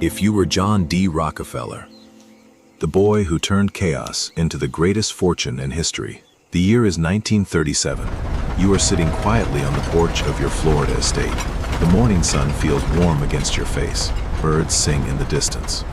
If you were John D. Rockefeller, the boy who turned chaos into the greatest fortune in history. The year is 1937. You are sitting quietly on the porch of your Florida estate. The morning sun feels warm against your face. Birds sing in the distance.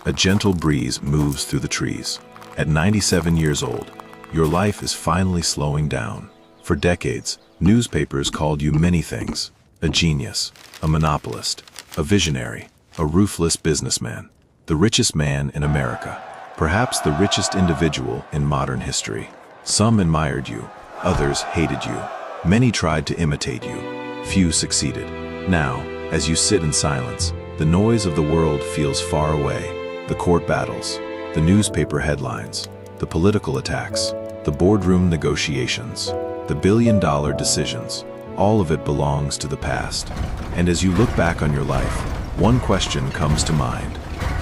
A gentle breeze moves through the trees. At 97 years old, your life is finally slowing down. For decades, newspapers called you many things: a genius, a monopolist, a visionary, a ruthless businessman, the richest man in America, perhaps the richest individual in modern history. Some admired you, others hated you. Many tried to imitate you. Few succeeded. Now, as you sit in silence, the noise of the world feels far away. The court battles, the newspaper headlines, the political attacks, the boardroom negotiations, the billion-dollar decisions, all of it belongs to the past. And as you look back on your life, one question comes to mind: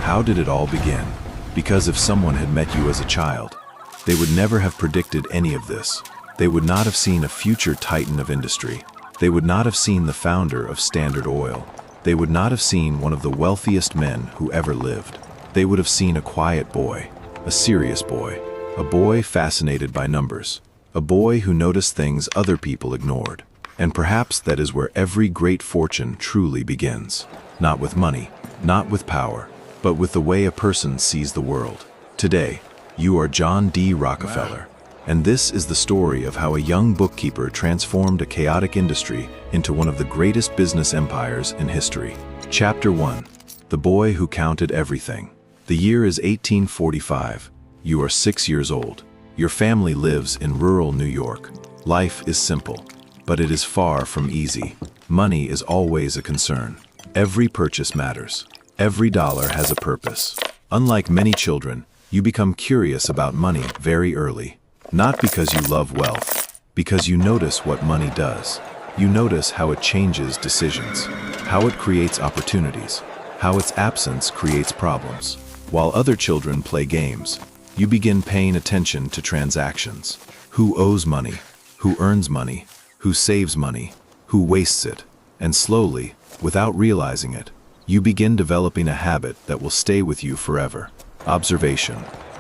how did it all begin? Because if someone had met you as a child, they would never have predicted any of this. They would not have seen a future titan of industry. They would not have seen the founder of Standard Oil. They would not have seen one of the wealthiest men who ever lived. They would have seen a quiet boy, a serious boy, a boy fascinated by numbers, a boy who noticed things other people ignored. And perhaps that is where every great fortune truly begins. Not with money, not with power, but with the way a person sees the world. Today, you are John D. Rockefeller, and this is the story of how a young bookkeeper transformed a chaotic industry into one of the greatest business empires in history. Chapter 1. The Boy Who Counted Everything. The year is 1845. You are 6 years old. Your family lives in rural New York. Life is simple, but it is far from easy. Money is always a concern. Every purchase matters. Every dollar has a purpose. Unlike many children, you become curious about money very early. Not because you love wealth, because you notice what money does. You notice how it changes decisions, how it creates opportunities, how its absence creates problems. While other children play games, you begin paying attention to transactions. Who owes money? Who earns money? Who saves money? Who wastes it? And slowly, without realizing it, you begin developing a habit that will stay with you forever. Observation.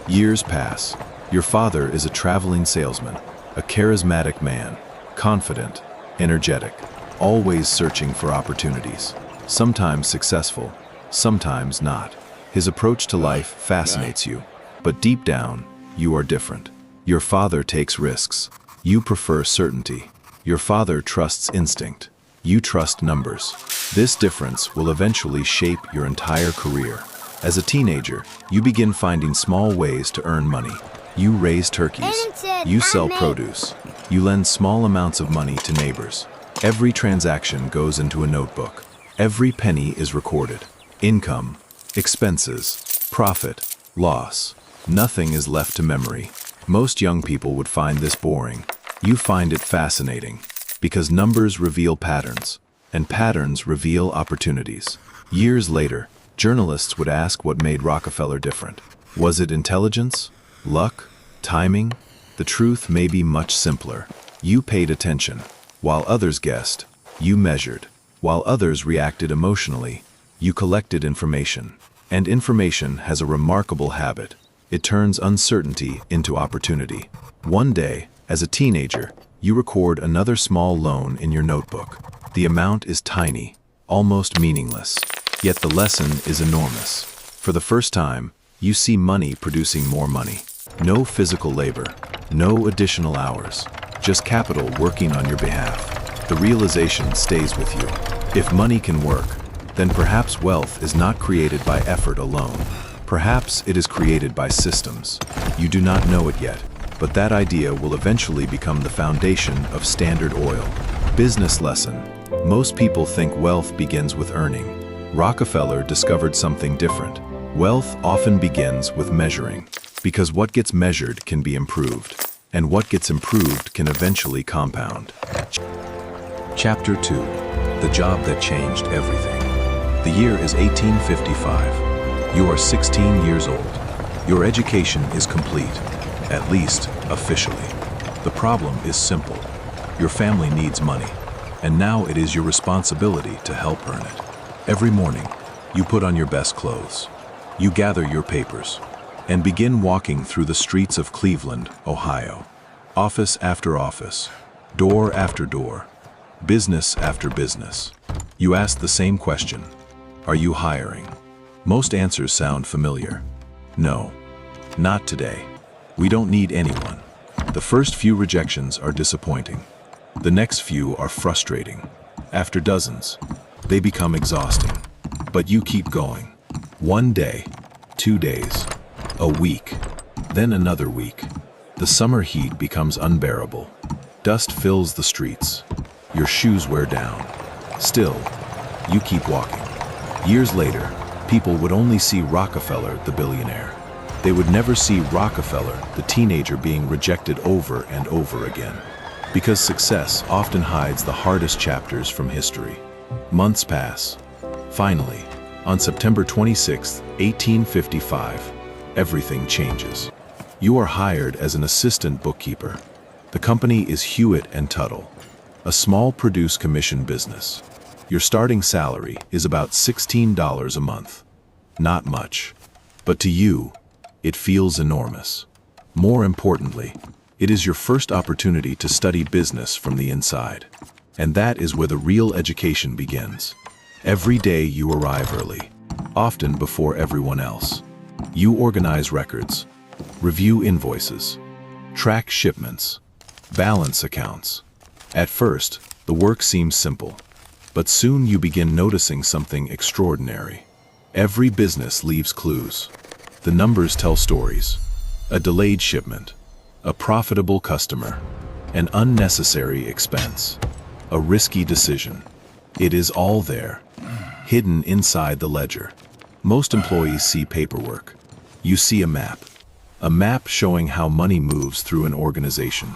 Years pass. Your father is a traveling salesman, a charismatic man, confident, energetic, always searching for opportunities, sometimes successful, sometimes not. His approach to life fascinates you, but deep down, you are different. Your father takes risks. You prefer certainty. Your father trusts instinct. You trust numbers. This difference will eventually shape your entire career. As a teenager, you begin finding small ways to earn money. You raise turkeys. You sell produce. You lend small amounts of money to neighbors. Every transaction goes into a notebook. Every penny is recorded. Income, expenses, profit, loss. Nothing is left to memory. Most young people would find this boring. You find it fascinating, because numbers reveal patterns, and patterns reveal opportunities. Years later, journalists would ask what made Rockefeller different. Was it intelligence? Luck? Timing? The truth may be much simpler. You paid attention. While others guessed, you measured. While others reacted emotionally, you collected information. And information has a remarkable habit. It turns uncertainty into opportunity. One day, as a teenager, you record another small loan in your notebook. The amount is tiny, almost meaningless, yet the lesson is enormous. For the first time, you see money producing more money. No physical labor, no additional hours, just capital working on your behalf. The realization stays with you. If money can work, then perhaps wealth is not created by effort alone. Perhaps it is created by systems. You do not know it yet, but that idea will eventually become the foundation of Standard Oil. Business lesson. Most people think wealth begins with earning. Rockefeller discovered something different. Wealth often begins with measuring, because what gets measured can be improved, and what gets improved can eventually compound. Chapter 2. The Job That Changed Everything. The year is 1855. You are 16 years old. Your education is complete, at least officially. The problem is simple. Your family needs money, and now it is your responsibility to help earn it. Every morning, You put on your best clothes. You gather your papers and begin walking through the streets of Cleveland, Ohio. Office after office, door after door, business after business. You ask the same question. Are you hiring? Most answers sound familiar. No, not today. We don't need anyone. The first few rejections are disappointing. The next few are frustrating. After dozens, they become exhausting. But you keep going. 1 day, 2 days, a week, then another week. The summer heat becomes unbearable. Dust fills the streets. Your shoes wear down. Still, you keep walking. Years later, people would only see Rockefeller, the billionaire. They would never see Rockefeller, the teenager, being rejected over and over again. Because success often hides the hardest chapters from history. Months pass. Finally, on September 26, 1855, everything changes. You are hired as an assistant bookkeeper. The company is Hewitt and Tuttle, a small produce commission business. Your starting salary is about $16 a month. Not much, but to you, it feels enormous. More importantly, it is your first opportunity to study business from the inside. And that is where the real education begins. Every day you arrive early, often before everyone else. You organize records, review invoices, track shipments, balance accounts. At first, the work seems simple, but soon you begin noticing something extraordinary. Every business leaves clues. The numbers tell stories. A delayed shipment, a profitable customer, an unnecessary expense, a risky decision. It is all there, hidden inside the ledger. Most employees see paperwork. You see a map showing how money moves through an organization.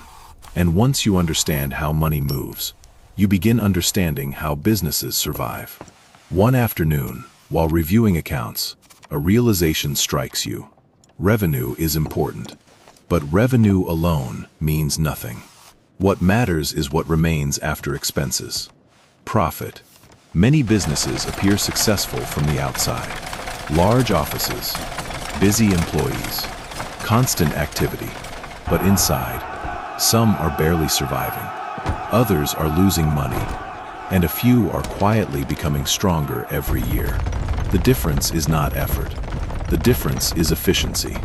And once you understand how money moves, you begin understanding how businesses survive. One afternoon, while reviewing accounts, a realization strikes you. Revenue is important, but revenue alone means nothing. What matters is what remains after expenses. Profit. Many businesses appear successful from the outside. Large offices, busy employees, constant activity. But inside, some are barely surviving. Others are losing money, and a few are quietly becoming stronger every year. The difference is not effort. The difference is efficiency.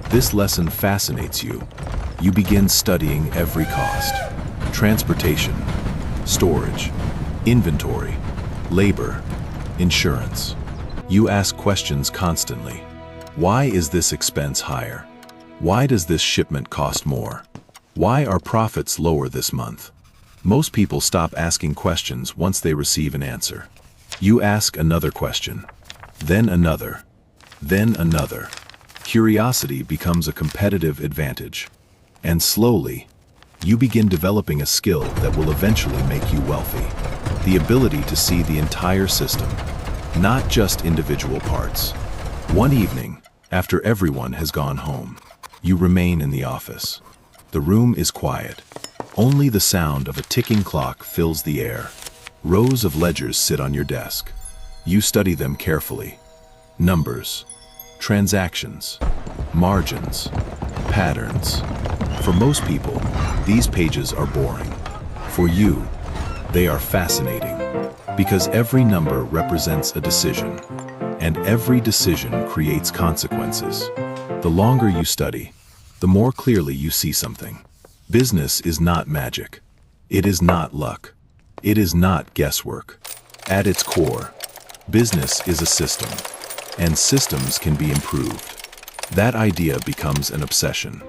This lesson fascinates you. You begin studying every cost. Transportation, storage, inventory, labor, insurance. You ask questions constantly. Why is this expense higher? Why does this shipment cost more? Why are profits lower this month? Most people stop asking questions once they receive an answer. You ask another question, then another, then another. Curiosity becomes a competitive advantage. And slowly, you begin developing a skill that will eventually make you wealthy. The ability to see the entire system, not just individual parts. One evening, after everyone has gone home, you remain in the office. The room is quiet. Only the sound of a ticking clock fills the air. Rows of ledgers sit on your desk. You study them carefully. Numbers, transactions, margins, patterns. For most people, these pages are boring. For you, they are fascinating, because every number represents a decision, and every decision creates consequences. The longer you study, the more clearly you see something. Business is not magic. It is not luck. It is not guesswork. At its core, business is a system, and systems can be improved. That idea becomes an obsession.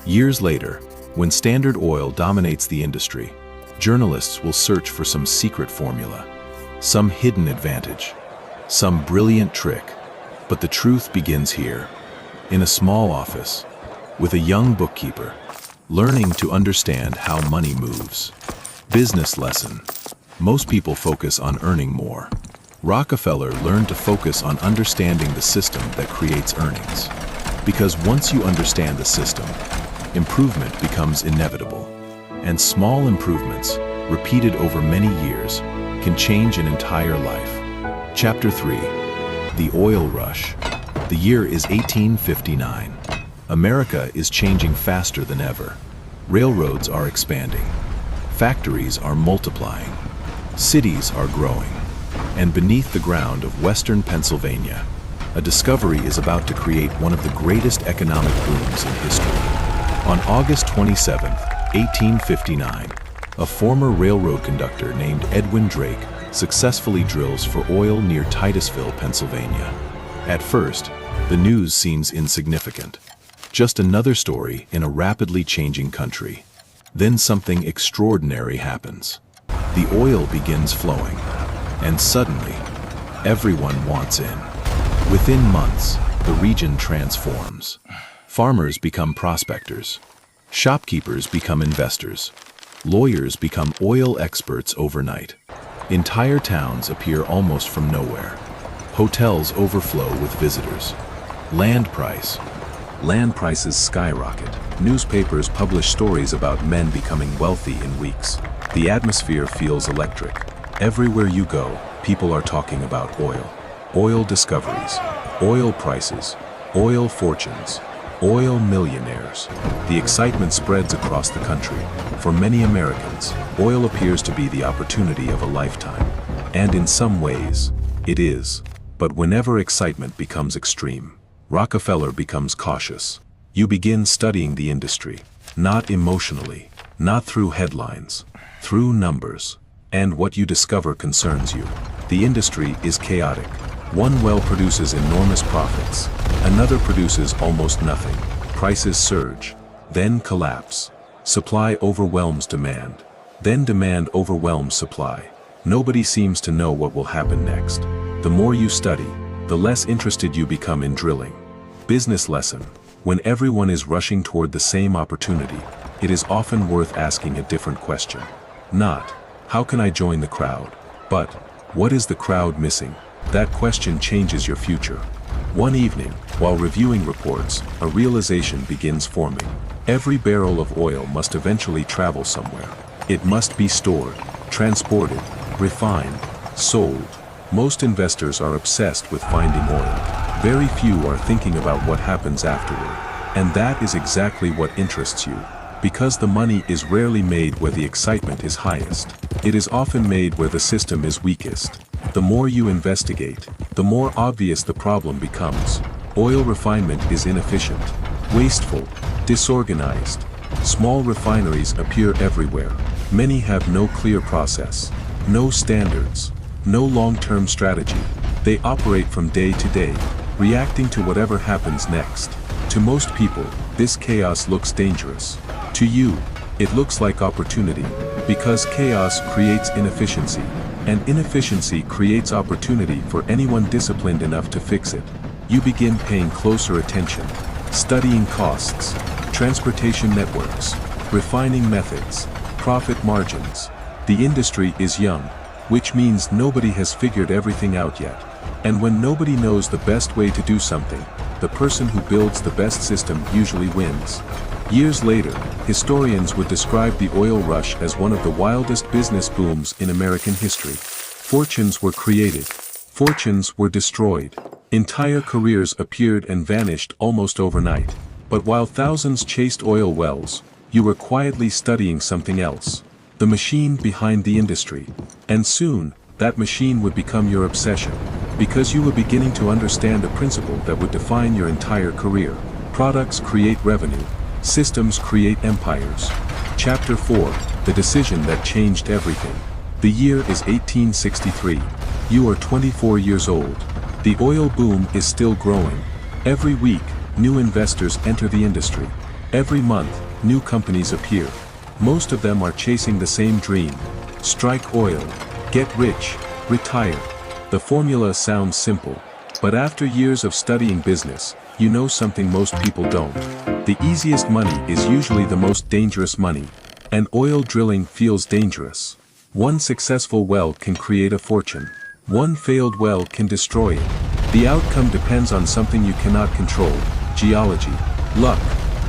Years later, when Standard Oil dominates the industry, journalists will search for some secret formula, some hidden advantage, some brilliant trick. But the truth begins here, in a small office, with a young bookkeeper, learning to understand how money moves. Business lesson. Most people focus on earning more. Rockefeller learned to focus on understanding the system that creates earnings. Because once you understand the system, improvement becomes inevitable. And small improvements, repeated over many years, can change an entire life. Chapter 3. The oil rush. The year is 1859. America is changing faster than ever. Railroads are expanding. Factories are multiplying. Cities are growing. And beneath the ground of western Pennsylvania, a discovery is about to create one of the greatest economic booms in history. On August 27, 1859, a former railroad conductor named Edwin Drake successfully drills for oil near Titusville, Pennsylvania. At first, the news seems insignificant. Just another story in a rapidly changing country. Then something extraordinary happens. The oil begins flowing, and suddenly, everyone wants in. Within months, the region transforms. Farmers become prospectors. Shopkeepers become investors. Lawyers become oil experts overnight. Entire towns appear almost from nowhere. Hotels overflow with visitors. Land prices skyrocket. Newspapers publish stories about men becoming wealthy in weeks. The atmosphere feels electric. Everywhere you go, people are talking about oil. Oil discoveries, oil prices, oil fortunes, oil millionaires. The excitement spreads across the country. For many Americans, oil appears to be the opportunity of a lifetime. And in some ways, it is. But whenever excitement becomes extreme, Rockefeller becomes cautious. You begin studying the industry, not emotionally, not through headlines, through numbers. And what you discover concerns you. The industry is chaotic. One well produces enormous profits. Another produces almost nothing. Prices surge, then collapse. Supply overwhelms demand. Then demand overwhelms supply. Nobody seems to know what will happen next. The more you study, the less interested you become in drilling. Business lesson. When everyone is rushing toward the same opportunity, it is often worth asking a different question. Not, how can I join the crowd? But, what is the crowd missing? That question changes your future. One evening, while reviewing reports, a realization begins forming. Every barrel of oil must eventually travel somewhere. It must be stored, transported, refined, sold. Most investors are obsessed with finding oil. Very few are thinking about what happens afterward. And that is exactly what interests you. Because the money is rarely made where the excitement is highest. It is often made where the system is weakest. The more you investigate, the more obvious the problem becomes. Oil refinement is inefficient, wasteful, disorganized. Small refineries appear everywhere. Many have no clear process, no standards, no long-term strategy. They operate from day to day, reacting to whatever happens next. To most people, this chaos looks dangerous. To you, it looks like opportunity, because chaos creates inefficiency, and inefficiency creates opportunity for anyone disciplined enough to fix it. You begin paying closer attention, studying costs, transportation networks, refining methods, profit margins. The industry is young, which means nobody has figured everything out yet. And when nobody knows the best way to do something, the person who builds the best system usually wins. Years later, historians would describe the oil rush as one of the wildest business booms in American history. Fortunes were created. Fortunes were destroyed. Entire careers appeared and vanished almost overnight. But while thousands chased oil wells, you were quietly studying something else. The machine behind the industry. And soon, that machine would become your obsession. Because you were beginning to understand a principle that would define your entire career. Products create revenue. Systems create empires. Chapter 4, The Decision That Changed Everything. The year is 1863. You are 24 years old. The oil boom is still growing. Every week, new investors enter the industry. Every month, new companies appear. Most of them are chasing the same dream. Strike oil. Get rich. Retire. The formula sounds simple. But after years of studying business, you know something most people don't. The easiest money is usually the most dangerous money. And oil drilling feels dangerous. One successful well can create a fortune. One failed well can destroy it. The outcome depends on something you cannot control. Geology, luck,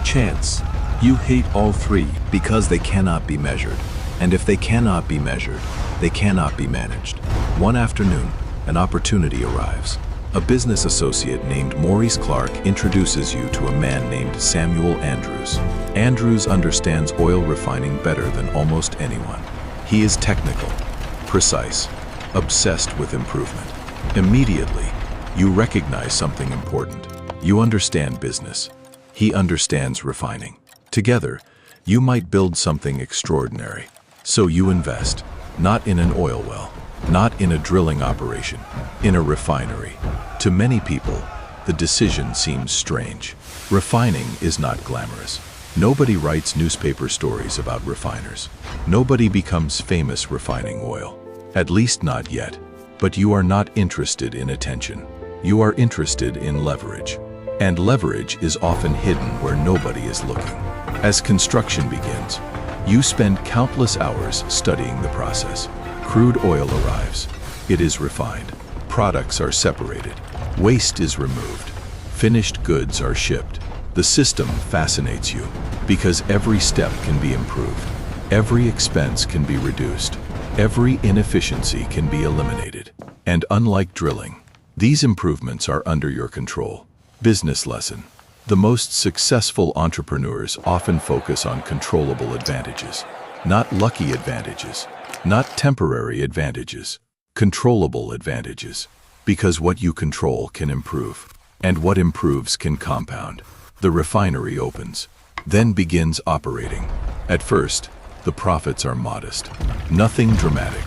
chance. You hate all three. Because they cannot be measured. And if they cannot be measured, they cannot be managed. One afternoon, an opportunity arrives. A business associate named Maurice Clark introduces you to a man named Samuel Andrews. Andrews understands oil refining better than almost anyone. He is technical, precise, obsessed with improvement. Immediately, you recognize something important. You understand business. He understands refining. Together, you might build something extraordinary. So you invest, not in an oil well, not in a drilling operation, in a refinery. To many people, the decision seems strange. Refining is not glamorous. Nobody writes newspaper stories about refiners. Nobody becomes famous refining oil. At least not yet. But you are not interested in attention. You are interested in leverage. And leverage is often hidden where nobody is looking. As construction begins, you spend countless hours studying the process. Crude oil arrives. It is refined. Products are separated. Waste is removed. Finished goods are shipped. The system fascinates you because every step can be improved. Every expense can be reduced. Every inefficiency can be eliminated. And unlike drilling, these improvements are under your control. Business lesson. The most successful entrepreneurs often focus on controllable advantages, not lucky advantages, not temporary advantages, controllable advantages. Because what you control can improve, and what improves can compound. The refinery opens, then begins operating. At first, the profits are modest. Nothing dramatic,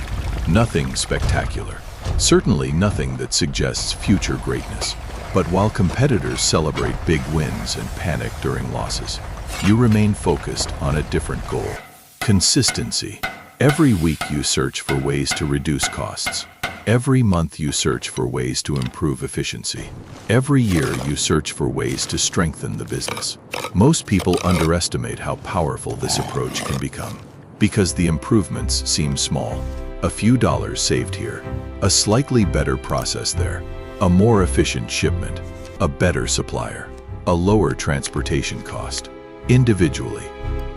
nothing spectacular. Certainly nothing that suggests future greatness. But while competitors celebrate big wins and panic during losses, you remain focused on a different goal. Consistency. Every week you search for ways to reduce costs. Every month you search for ways to improve efficiency. Every year you search for ways to strengthen the business. Most people underestimate how powerful this approach can become because the improvements seem small. A few dollars saved here, a slightly better process there, a more efficient shipment, a better supplier, a lower transportation cost. Individually,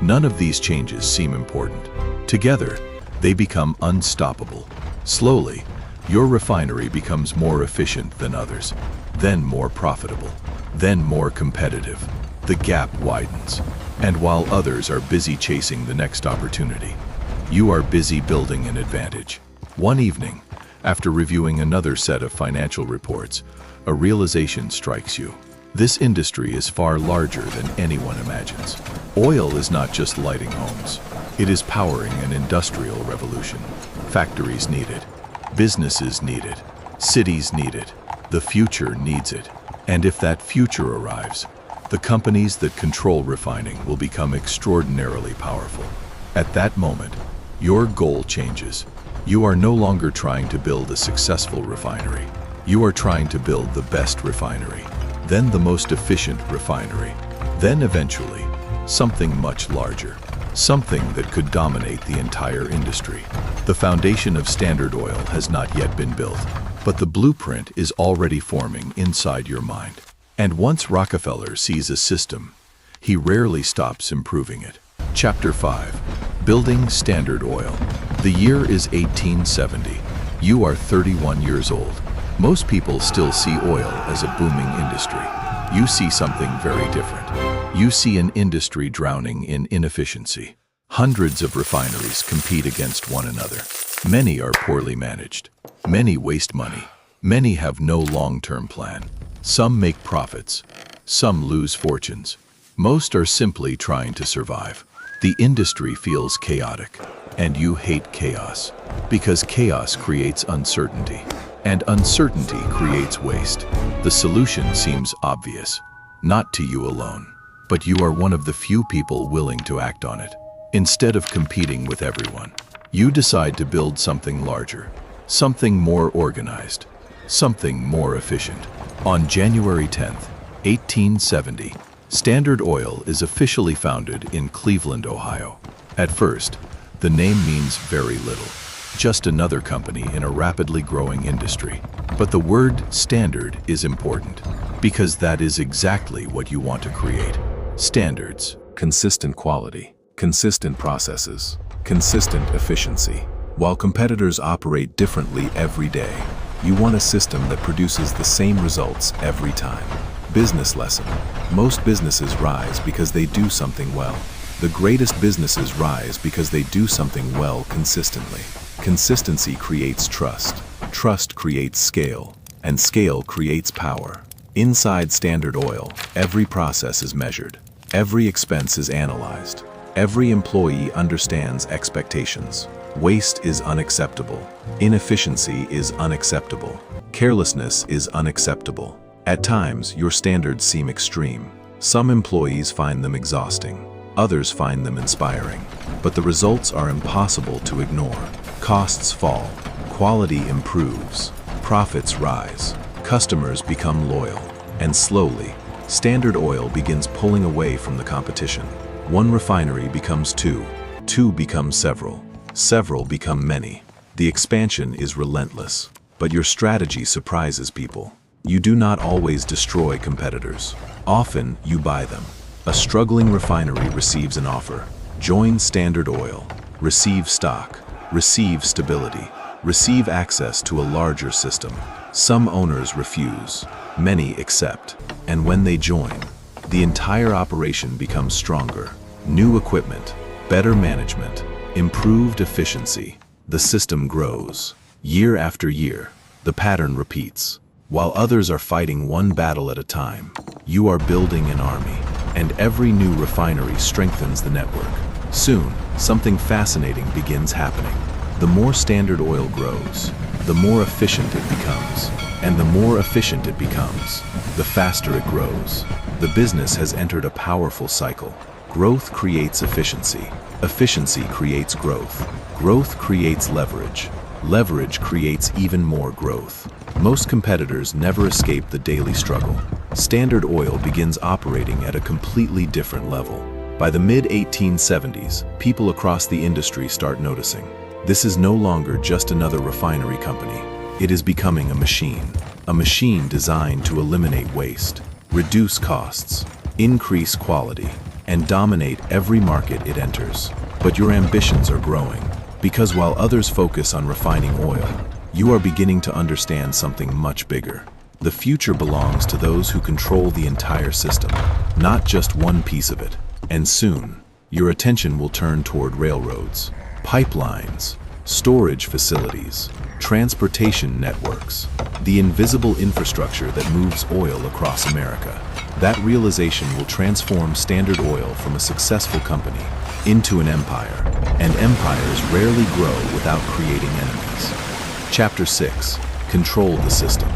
none of these changes seem important. Together, they become unstoppable. Slowly, your refinery becomes more efficient than others, then more profitable, then more competitive. The gap widens, and while others are busy chasing the next opportunity, you are busy building an advantage. One evening, after reviewing another set of financial reports, a realization strikes you. This industry is far larger than anyone imagines. Oil is not just lighting homes. It is powering an industrial revolution. Factories need it. Businesses need it. Cities need it. The future needs it. And if that future arrives, the companies that control refining will become extraordinarily powerful. At that moment, your goal changes. You are no longer trying to build a successful refinery. You are trying to build the best refinery, then the most efficient refinery, then eventually, something much larger, something that could dominate the entire industry. The foundation of Standard Oil has not yet been built, but the blueprint is already forming inside your mind. And once Rockefeller sees a system, he rarely stops improving it. Chapter 5. Building Standard Oil. The year is 1870. You are 31 years old. Most people still see oil as a booming industry. You see something very different. You see an industry drowning in inefficiency. Hundreds of refineries compete against one another. Many are poorly managed. Many waste money. Many have no long-term plan. Some make profits. Some lose fortunes. Most are simply trying to survive. The industry feels chaotic, and you hate chaos, because chaos creates uncertainty, and uncertainty creates waste. The solution seems obvious, not to you alone, but you are one of the few people willing to act on it. Instead of competing with everyone, you decide to build something larger, something more organized, something more efficient. On January 10th, 1870, Standard Oil is officially founded in Cleveland, Ohio. At first, the name means very little, just another company in a rapidly growing industry. But the word standard is important, because that is exactly what you want to create. Standards. Consistent quality, consistent processes, consistent efficiency. While competitors operate differently every day, You want a system that produces the same results every time. Business lesson. Most businesses rise because they do something well. The greatest businesses rise because they do something well consistently. Consistency creates trust. Trust creates scale. And scale creates power. Inside Standard Oil, every process is measured. Every expense is analyzed. Every employee understands expectations. Waste is unacceptable. Inefficiency is unacceptable. Carelessness is unacceptable. At times, your standards seem extreme. Some employees find them exhausting. Others find them inspiring. But the results are impossible to ignore. Costs fall. Quality improves. Profits rise. Customers become loyal. And slowly, Standard Oil begins pulling away from the competition. One refinery becomes two. Two become several. Several become many. The expansion is relentless. But your strategy surprises people. You do not always destroy competitors. Often, you buy them. A struggling refinery receives an offer. Join Standard Oil. Receive stock. Receive stability. Receive access to a larger system. Some owners refuse. Many accept. And when they join, the entire operation becomes stronger. New equipment, better management, improved efficiency. The system grows. Year after year, the pattern repeats. While others are fighting one battle at a time, you are building an army. And every new refinery strengthens the network. Soon, something fascinating begins happening. The more Standard Oil grows, the more efficient it becomes. And the more efficient it becomes, the faster it grows. The business has entered a powerful cycle. Growth creates efficiency. Efficiency creates growth. Growth creates leverage. Leverage creates even more growth. Most competitors never escape the daily struggle. Standard Oil begins operating at a completely different level. By the mid-1870s, people across the industry start noticing. This is no longer just another refinery company. It is becoming a machine designed to eliminate waste, reduce costs, increase quality, and dominate every market it enters. But your ambitions are growing, because while others focus on refining oil, you are beginning to understand something much bigger. The future belongs to those who control the entire system, not just one piece of it. And soon, your attention will turn toward railroads, pipelines, storage facilities, transportation networks, the invisible infrastructure that moves oil across America. That realization will transform Standard Oil from a successful company into an empire, and empires rarely grow without creating enemies. Chapter 6. Control the system.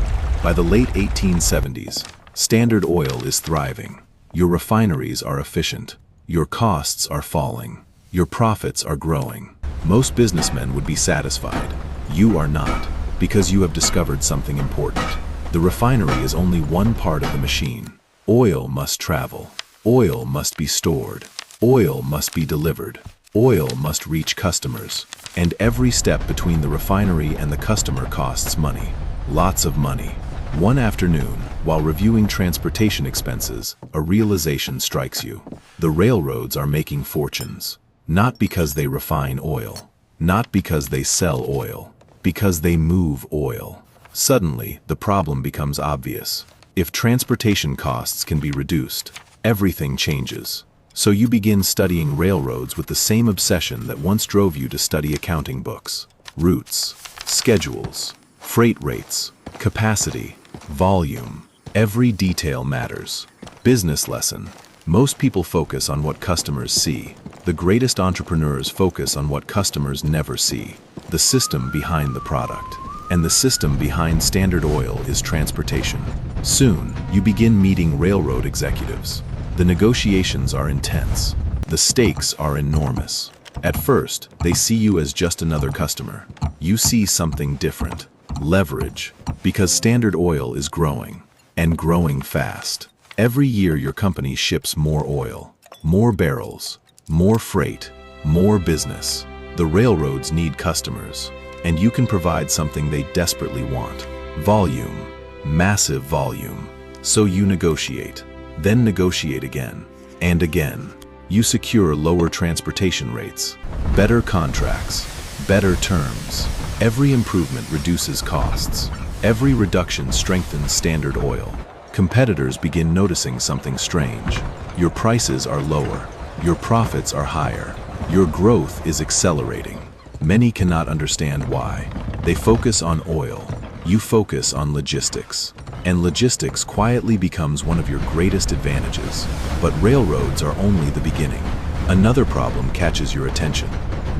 By the late 1870s, Standard Oil is thriving. Your refineries are efficient. Your costs are falling. Your profits are growing. Most businessmen would be satisfied. You are not, because you have discovered something important. The refinery is only one part of the machine. Oil must travel. Oil must be stored. Oil must be delivered. Oil must reach customers. And every step between the refinery and the customer costs money. Lots of money. One afternoon, while reviewing transportation expenses, a realization strikes you. The railroads are making fortunes. Not because they refine oil. Not because they sell oil. Because they move oil. Suddenly, the problem becomes obvious. If transportation costs can be reduced, everything changes. So you begin studying railroads with the same obsession that once drove you to study accounting books. Routes, schedules, freight rates, capacity, volume. Every detail matters. Business lesson. Most people focus on what customers see. The greatest entrepreneurs focus on what customers never see. The system behind the product. And the system behind Standard Oil is transportation. Soon, you begin meeting railroad executives. The negotiations are intense. The stakes are enormous. At first, they see you as just another customer. You see something different. Leverage. Because Standard Oil is growing. And growing fast. Every year your company ships more oil. More barrels. More freight. More business. The railroads need customers. And you can provide something they desperately want. Volume. Massive volume. So you negotiate. Then negotiate again. And again. You secure lower transportation rates. Better contracts. Better terms. Every improvement reduces costs. Every reduction strengthens Standard Oil. Competitors begin noticing something strange. Your prices are lower. Your profits are higher. Your growth is accelerating. Many cannot understand why. They focus on oil. You focus on logistics. And logistics quietly becomes one of your greatest advantages. But railroads are only the beginning. Another problem catches your attention.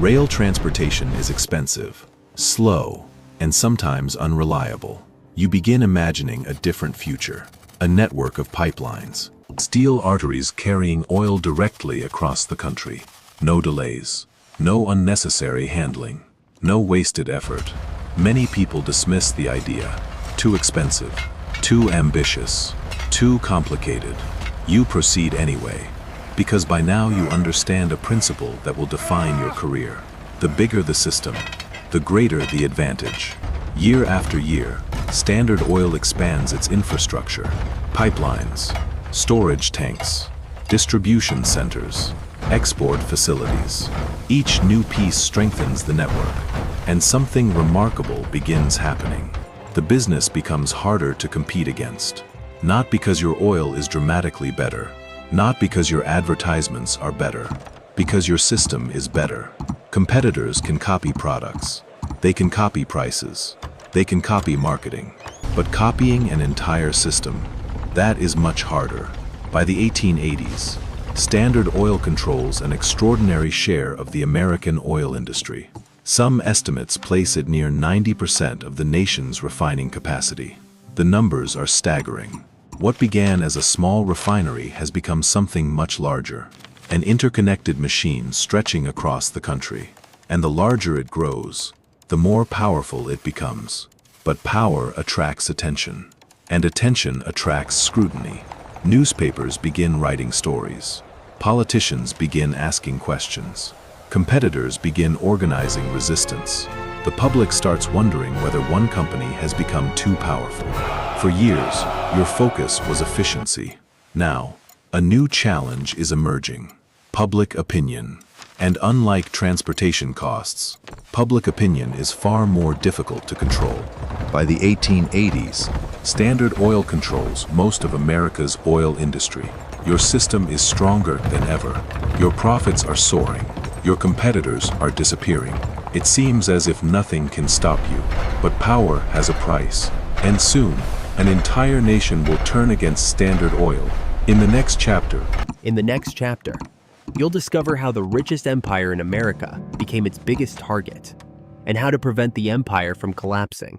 Rail transportation is expensive, slow, and sometimes unreliable. You begin imagining a different future. A network of pipelines. Steel arteries carrying oil directly across the country. No delays. No unnecessary handling. No wasted effort. Many people dismiss the idea. Too expensive. Too ambitious. Too complicated. You proceed anyway. Because by now you understand a principle that will define your career. The bigger the system, the greater the advantage. Year after year, Standard Oil expands its infrastructure. Pipelines, storage tanks, distribution centers, export facilities. Each new piece strengthens the network, and something remarkable begins happening. The business becomes harder to compete against. Not because your oil is dramatically better, not because your advertisements are better, because your system is better. Competitors can copy products. They can copy prices. They can copy marketing. But copying an entire system, that is much harder. By the 1880s, Standard Oil controls an extraordinary share of the American oil industry. Some estimates place it near 90% of the nation's refining capacity. The numbers are staggering. What began as a small refinery has become something much larger. An interconnected machine stretching across the country. And the larger it grows, the more powerful it becomes. But power attracts attention. And attention attracts scrutiny. Newspapers begin writing stories. Politicians begin asking questions. Competitors begin organizing resistance. The public starts wondering whether one company has become too powerful. For years, your focus was efficiency. Now, a new challenge is emerging. Public opinion. And unlike transportation costs, public opinion is far more difficult to control. By the 1880s, Standard Oil controls most of America's oil industry. Your system is stronger than ever. Your profits are soaring. Your competitors are disappearing. It seems as if nothing can stop you. But power has a price. And soon, an entire nation will turn against Standard Oil. In the next chapter, you'll discover how the richest empire in America became its biggest target, and how to prevent the empire from collapsing.